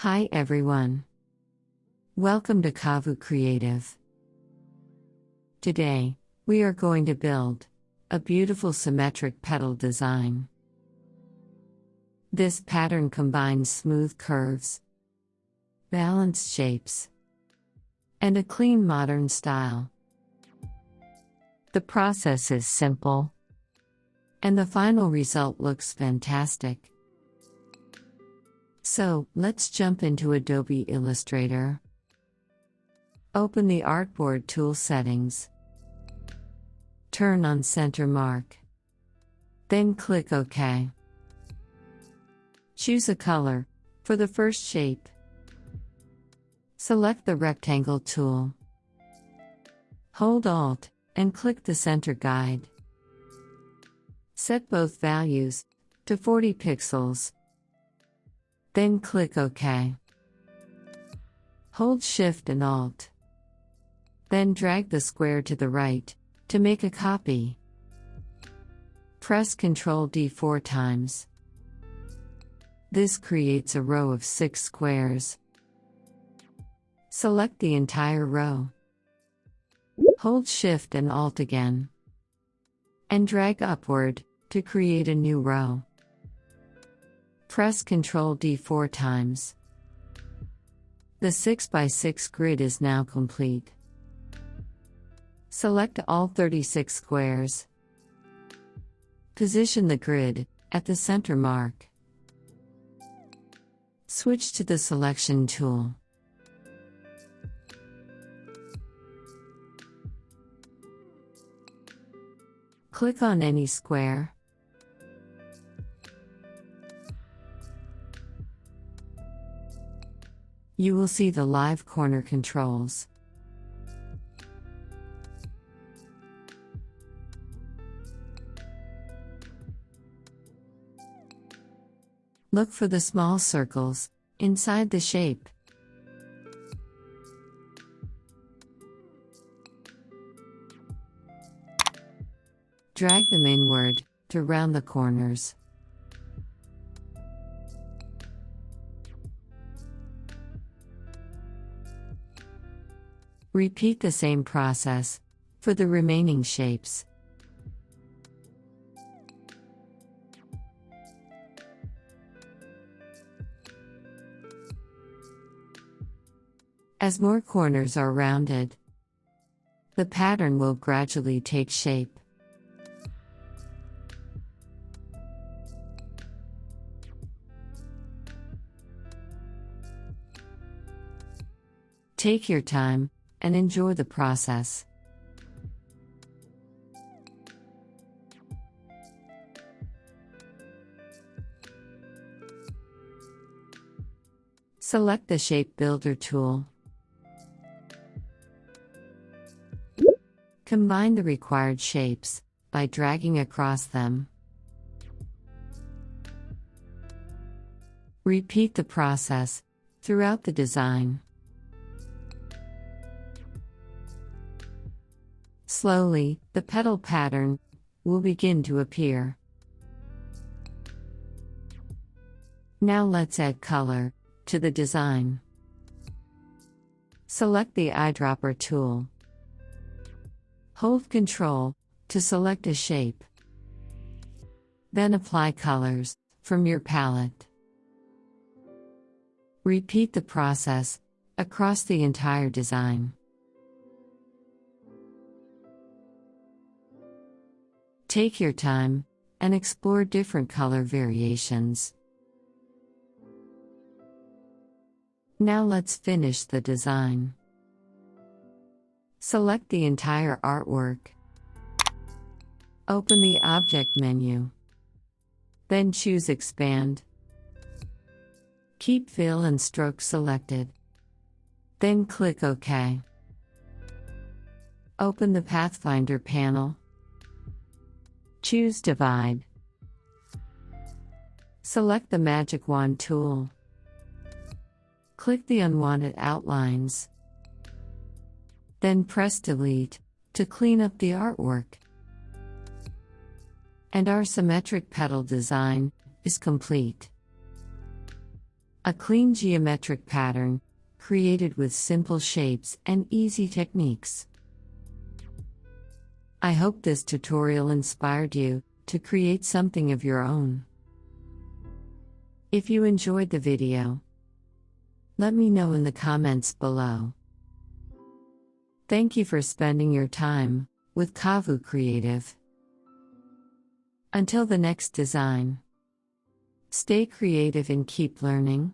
Hi everyone. Welcome to Kavu Creative. Today, we are going to build a beautiful symmetric petal design. This pattern combines smooth curves, balanced shapes, and a clean modern style. The process is simple, and the final result looks fantastic. So, let's jump into Adobe Illustrator. Open the Artboard tool settings. Turn on Center Mark. Then click OK. Choose a color for the first shape. Select the Rectangle tool. Hold Alt and click the Center Guide. Set both values to 40 pixels. Then click OK. Hold Shift and Alt. Then drag the square to the right to make a copy. Press Ctrl D 4 times. This creates a row of 6 squares. Select the entire row. Hold Shift and Alt again. And drag upward to create a new row. Press Ctrl D 4 times. The 6x6 grid is now complete. Select all 36 squares. Position the grid at the center mark. Switch to the Selection tool. Click on any square. You will see the live corner controls. Look for the small circles inside the shape. Drag them inward to round the corners. Repeat the same process for the remaining shapes. As more corners are rounded, the pattern will gradually take shape. Take your time and enjoy the process. Select the Shape Builder tool. Combine the required shapes by dragging across them. Repeat the process throughout the design. Slowly, the petal pattern will begin to appear. Now let's add color to the design. Select the eyedropper tool. Hold Ctrl to select a shape. Then apply colors from your palette. Repeat the process across the entire design. Take your time and explore different color variations. Now let's finish the design. Select the entire artwork. Open the Object menu. Then choose Expand. Keep Fill and Stroke selected. Then click OK. Open the Pathfinder panel. Choose Divide. Select the Magic Wand tool. Click the unwanted outlines. Then press Delete to clean up the artwork. And our symmetric petal design is complete. A clean geometric pattern, created with simple shapes and easy techniques. I hope this tutorial inspired you to create something of your own. If you enjoyed the video, let me know in the comments below. Thank you for spending your time with Kavu Creative. Until the next design, stay creative and keep learning.